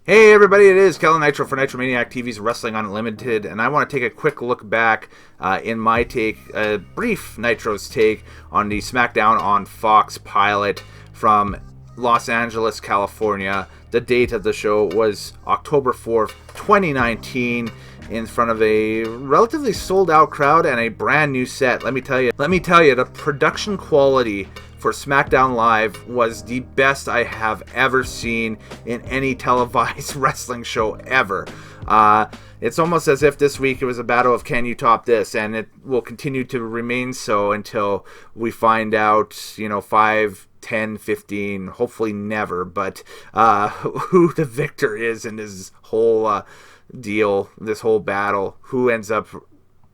Hey everybody, it is Kellen Nitro for Nitro Maniac TV's Wrestling Unlimited, and I want to take a quick look back in my take, a brief Nitro's take on the Smackdown on Fox pilot from Los Angeles, California. The date of the show was October 4th, 2019, in front of a relatively sold out crowd and a brand new set. Let me tell you, the production quality for SmackDown Live was the best I have ever seen in any televised wrestling show ever. It's almost as if this week it was a battle of can you top this, and it will continue to remain so until we find out, 5, 10, 15, hopefully never, but who the victor is in this whole deal, this whole battle,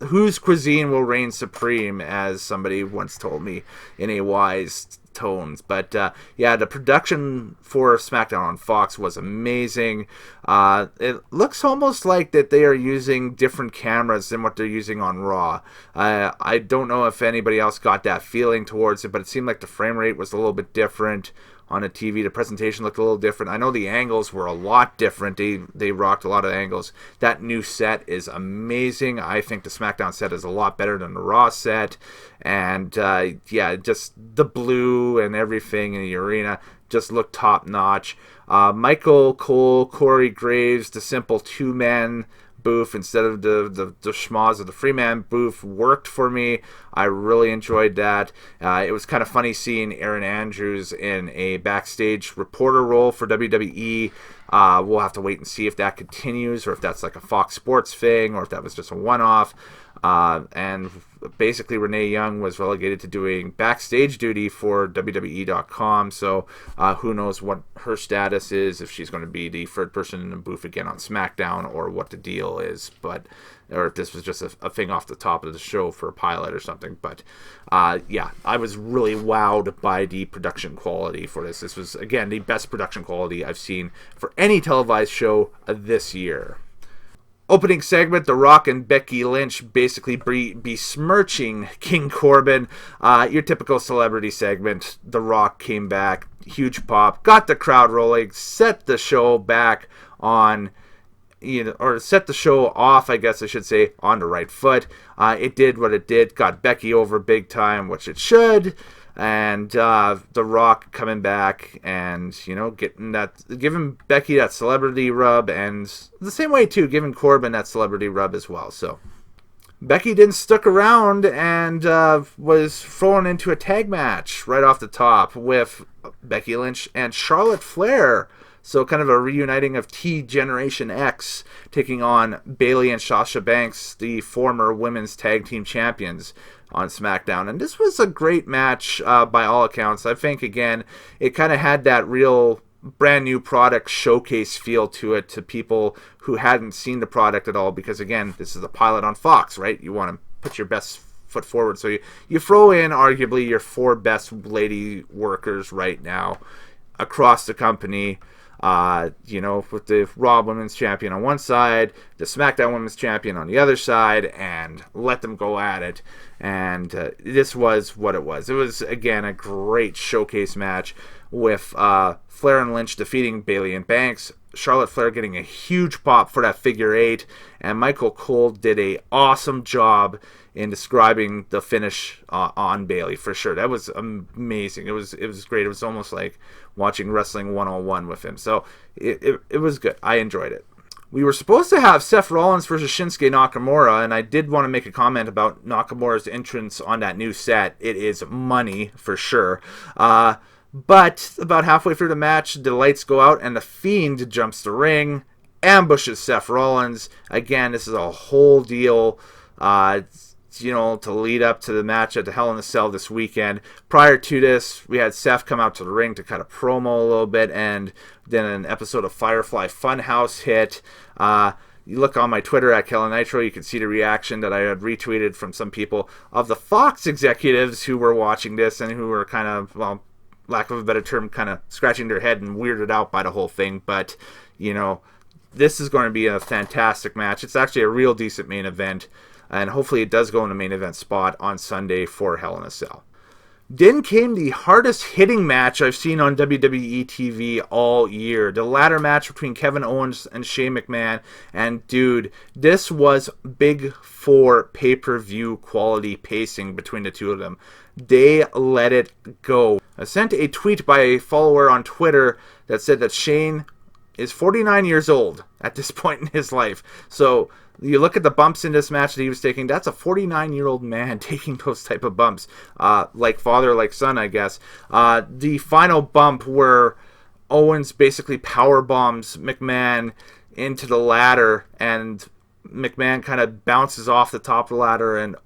whose cuisine will reign supreme, as somebody once told me in a wise tones. But the production for SmackDown on Fox was amazing. It looks almost like that they are using different cameras than what they're using on Raw. I don't know if anybody else got that feeling towards it, but it seemed like the frame rate was a little bit different on a TV. The presentation looked a little different. I know the angles were a lot different. They rocked a lot of angles. That new set is amazing. I think the SmackDown set is a lot better than the Raw set. And just the blue and everything in the arena just looked top notch. Michael Cole, Corey Graves, the simple two-man booth instead of the schmoz of the Freeman booth worked for me. I really enjoyed that. It was kind of funny seeing Aaron Andrews in a backstage reporter role for WWE. We'll have to wait and see if that continues, or if that's like a Fox Sports thing, or if that was just a one-off. And basically Renee Young was relegated to doing backstage duty for WWE.com, so who knows what her status is, if she's going to be the third person in the booth again on SmackDown, or what the deal is, or if this was just a thing off the top of the show for a pilot or something. But I was really wowed by the production quality for this. This was, again, the best production quality I've seen for any televised show this year. Opening segment, The Rock and Becky Lynch basically besmirching King Corbin. Your typical celebrity segment. The Rock came back, huge pop, got the crowd rolling, set the show back on, or set the show off, I guess I should say, on the right foot. It did what it did, got Becky over big time, which it should. And The Rock coming back and, giving Becky that celebrity rub, and the same way, too, giving Corbin that celebrity rub as well. So Becky didn't stick around and was thrown into a tag match right off the top with Becky Lynch and Charlotte Flair. So kind of a reuniting of T-Generation X taking on Bayley and Sasha Banks, the former women's tag team champions, on SmackDown. And this was a great match by all accounts. I think, again, it kind of had that real brand new product showcase feel to it, to people who hadn't seen the product at all, because, again, this is a pilot on Fox, right? You want to put your best foot forward. So you throw in arguably your 4 best lady workers right now across the company. With the Raw Women's Champion on one side, the SmackDown Women's Champion on the other side, and let them go at it. And this was what it was. It was, again, a great showcase match with Flair and Lynch defeating Bayley and Banks, Charlotte Flair getting a huge pop for that figure 8, and Michael Cole did a awesome job in describing the finish on Bayley, for sure. That was amazing. It was great. It was almost like watching Wrestling 101 with him. So it was good. I enjoyed it. We were supposed to have Seth Rollins versus Shinsuke Nakamura, and I did want to make a comment about Nakamura's entrance on that new set. It is money, for sure. But about halfway through the match, the lights go out, and the Fiend jumps the ring, ambushes Seth Rollins. Again, this is a whole deal, to lead up to the match at the Hell in a Cell this weekend. Prior to this, we had Seth come out to the ring to cut a promo a little bit, and then an episode of Firefly Funhouse hit. You look on my Twitter at Kellen Nitro, you can see the reaction that I had retweeted from some people of the Fox executives who were watching this and who were kind of, lack of a better term, kind of scratching their head and weirded out by the whole thing. But, this is going to be a fantastic match. It's actually a real decent main event, and hopefully it does go in the main event spot on Sunday for Hell in a Cell. Then came the hardest hitting match I've seen on WWE TV all year. The ladder match between Kevin Owens and Shane McMahon. And dude, this was big for pay-per-view quality pacing between the two of them. They let it go. I sent a tweet by a follower on Twitter that said that Shane is 49 years old at this point in his life. So you look at the bumps in this match that he was taking, that's a 49-year-old man taking those type of bumps. Like father, like son, I guess. The final bump where Owens basically power bombs McMahon into the ladder, and McMahon kind of bounces off the top of the ladder and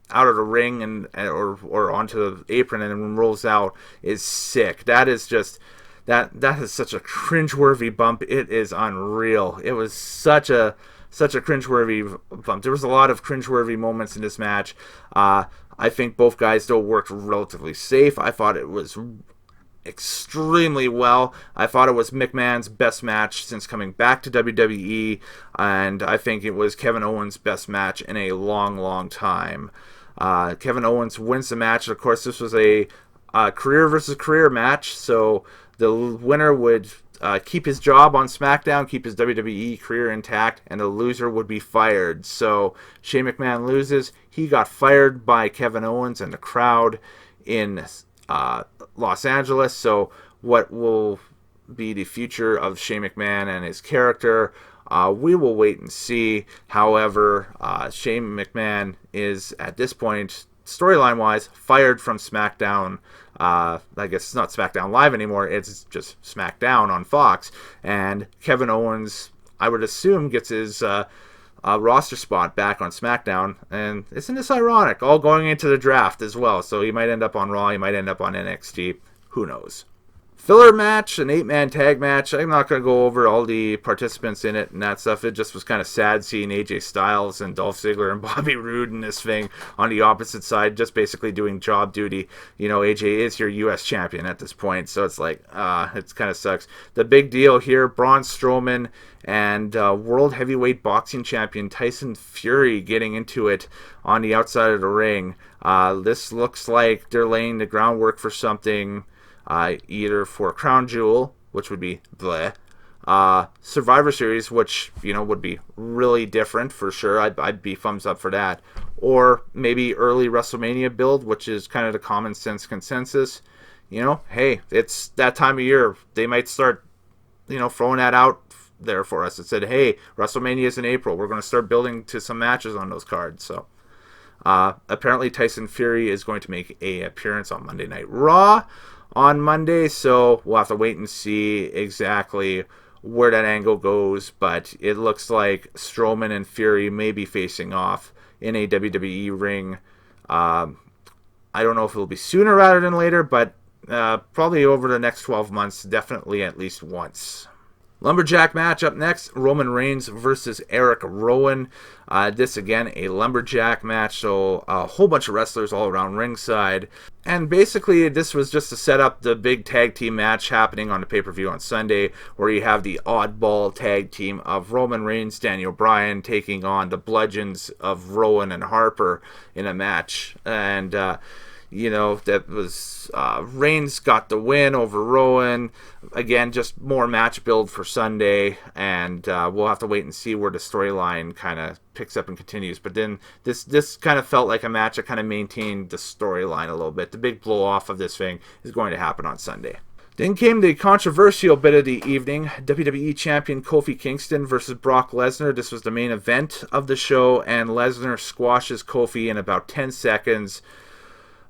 out of the ring or onto the apron and then rolls out, is sick. That is just... That is such a cringeworthy bump. It is unreal. It was such a cringeworthy bump. There was a lot of cringeworthy moments in this match. I think both guys still worked relatively safe. I thought it was extremely well. I thought it was McMahon's best match since coming back to WWE, and I think it was Kevin Owens' best match in a long, long time. Kevin Owens wins the match. Of course, this was a career versus career match, so the winner would keep his job on Smackdown, keep his WWE career intact, and the loser would be fired. So Shane McMahon loses. He got fired by Kevin Owens and the crowd in Los Angeles. So what will be the future of Shane McMahon and his character? We will wait and see. However, Shane McMahon is, at this point, storyline-wise, fired from SmackDown. I guess it's not SmackDown Live anymore. It's just SmackDown on Fox. And Kevin Owens, I would assume, gets his roster spot back on SmackDown. And isn't this ironic? All going into the draft as well. So he might end up on Raw. He might end up on NXT. Who knows? Filler match, an 8-man tag match. I'm not going to go over all the participants in it and that stuff. It just was kind of sad seeing AJ Styles and Dolph Ziggler and Bobby Roode in this thing on the opposite side, just basically doing job duty. You know, AJ is your U.S. champion at this point, so it's like, it kind of sucks. The big deal here, Braun Strowman and World Heavyweight Boxing Champion Tyson Fury getting into it on the outside of the ring. This looks like they're laying the groundwork for something, either for Crown Jewel, which would be bleh, Survivor Series, which, you know, would be really different for sure. I'd be thumbs up for that. Or maybe early WrestleMania build, which is kind of the common sense consensus. You know, hey, it's that time of year. They might start, you know, throwing that out there for us. It said, hey, WrestleMania is in April. We're going to start building to some matches on those cards. So apparently Tyson Fury is going to make an appearance on Monday Night Raw on Monday, so we'll have to wait and see exactly where that angle goes, but it looks like Strowman and Fury may be facing off in a WWE ring. I don't know if it'll be sooner rather than later, but probably over the next 12 months, definitely at least once. Lumberjack match up next, Roman Reigns versus Erick Rowan. This, again, a lumberjack match, so a whole bunch of wrestlers all around ringside. And basically, this was just to set up the big tag team match happening on the pay-per-view on Sunday, where you have the oddball tag team of Roman Reigns, Daniel Bryan, taking on the bludgeons of Rowan and Harper in a match. And you know, that was Reigns got the win over Rowan. Again, just more match build for Sunday, and we'll have to wait and see where the storyline kind of picks up and continues. But then this kind of felt like a match that kind of maintained the storyline a little bit. The big blow off of this thing is going to happen on Sunday. Then came the controversial bit of the evening, WWE Champion Kofi Kingston versus Brock Lesnar. This was the main event of the show, and Lesnar squashes Kofi in about 10 seconds.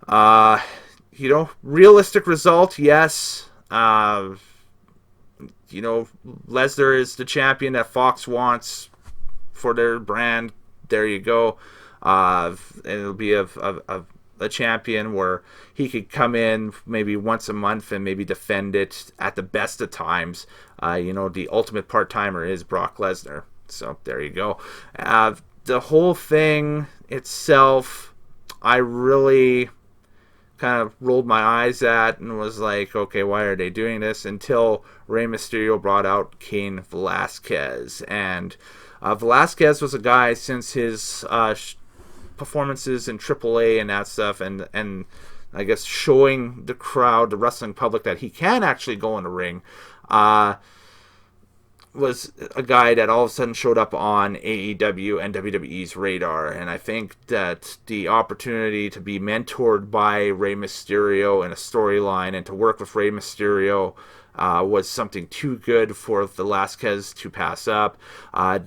You know, realistic result, yes. You know, Lesnar is the champion that Fox wants for their brand. There you go. And it'll be a champion where he could come in maybe once a month and maybe defend it at the best of times. You know, the ultimate part-timer is Brock Lesnar. So there you go. The whole thing itself, I really kind of rolled my eyes at and was like, okay, why are they doing this? Until Rey Mysterio brought out Cain Velasquez. And Velasquez was a guy, since his performances in AAA and that stuff, and I guess, showing the crowd, the wrestling public, that he can actually go in the ring, was a guy that all of a sudden showed up on AEW and WWE's radar. And I think that the opportunity to be mentored by Rey Mysterio in a storyline and to work with Rey Mysterio was something too good for Velasquez to pass up.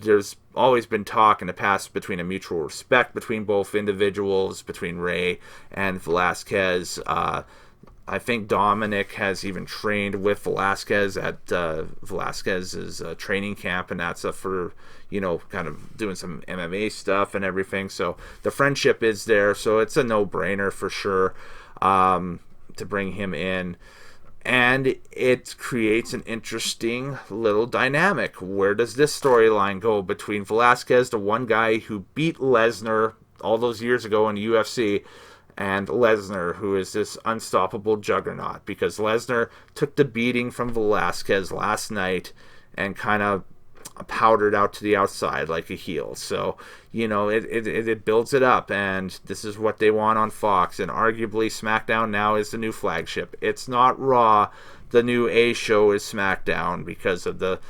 There's always been talk in the past between a mutual respect between both individuals, between Rey and Velasquez. I think Dominic has even trained with Velasquez at Velasquez's training camp and that stuff for, kind of doing some MMA stuff and everything. So the friendship is there. So it's a no-brainer for sure to bring him in. And it creates an interesting little dynamic. Where does this storyline go between Velasquez, the one guy who beat Lesnar all those years ago in the UFC, and Lesnar, who is this unstoppable juggernaut? Because Lesnar took the beating from Velasquez last night and kind of powdered out to the outside like a heel. So, it builds it up, and this is what they want on Fox. And arguably, SmackDown now is the new flagship. It's not Raw. The new A show is SmackDown because of the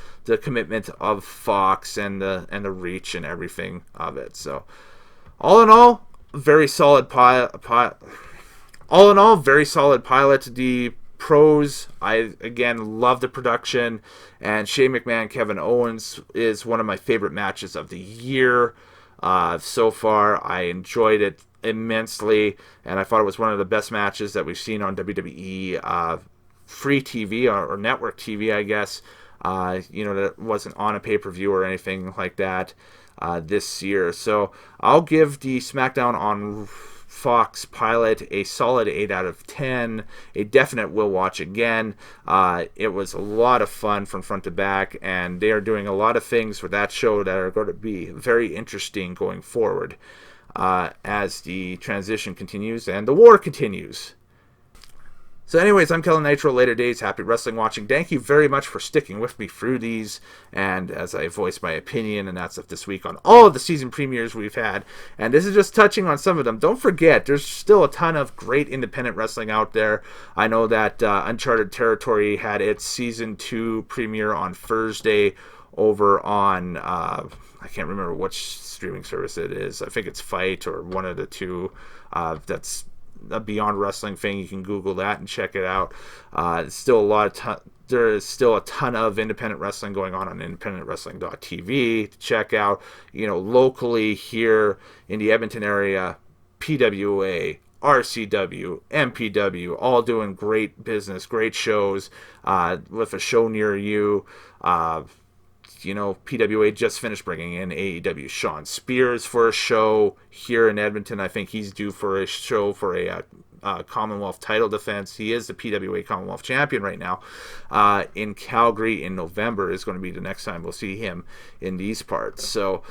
commitment of Fox and the reach and everything of it. So, all in all, very solid pilot. The pros, I again love the production, and Shane McMahon, Kevin Owens is one of my favorite matches of the year so far. I enjoyed it immensely, and I thought it was one of the best matches that we've seen on WWE free TV or network TV, I guess. That wasn't on a pay-per-view or anything like that this year. So I'll give the SmackDown on Fox pilot a solid 8 out of 10. A definite will watch again. It was a lot of fun from front to back, and they are doing a lot of things with that show that are going to be very interesting going forward as the transition continues and the war continues. So anyways, I'm Kellen Nitro, Later Days, happy wrestling watching. Thank you very much for sticking with me through these, and as I voice my opinion and that's this week on all of the season premieres we've had, and this is just touching on some of them. Don't forget, there's still a ton of great independent wrestling out there. I know that Uncharted Territory had its season 2 premiere on Thursday over on, I can't remember which streaming service it is. I think it's Fight or one of the two. That's a Beyond Wrestling thing. You can Google that and check it out. There is still a ton of independent wrestling going on independentwrestling.tv to check out. Locally here in the Edmonton area, PWA, RCW, MPW, all doing great business, great shows with a show near you. PWA just finished bringing in AEW Sean Spears for a show here in Edmonton. I think he's due for a show for a Commonwealth title defense. He is the PWA Commonwealth champion right now. In Calgary in November is going to be the next time we'll see him in these parts. So,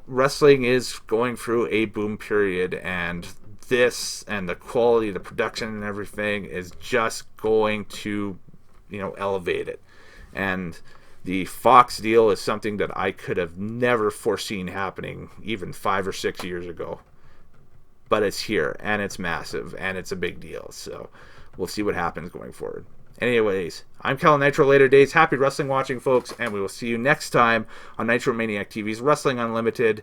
wrestling is going through a boom period, and this and the quality, the production and everything is just going to, elevate it. And the Fox deal is something that I could have never foreseen happening even 5 or 6 years ago. But it's here, and it's massive, and it's a big deal. So we'll see what happens going forward. Anyways, I'm Kellen Nitro, Later Days. Happy wrestling watching, folks, and we will see you next time on Nitro Maniac TV's Wrestling Unlimited.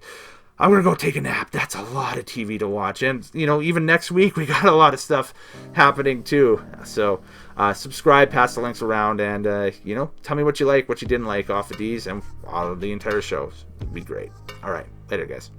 I'm going to go take a nap. That's a lot of TV to watch. And, even next week, we got a lot of stuff happening, too. So, subscribe, pass the links around, and, tell me what you like, what you didn't like off of these and all of the entire shows. It'd be great. All right. Later, guys.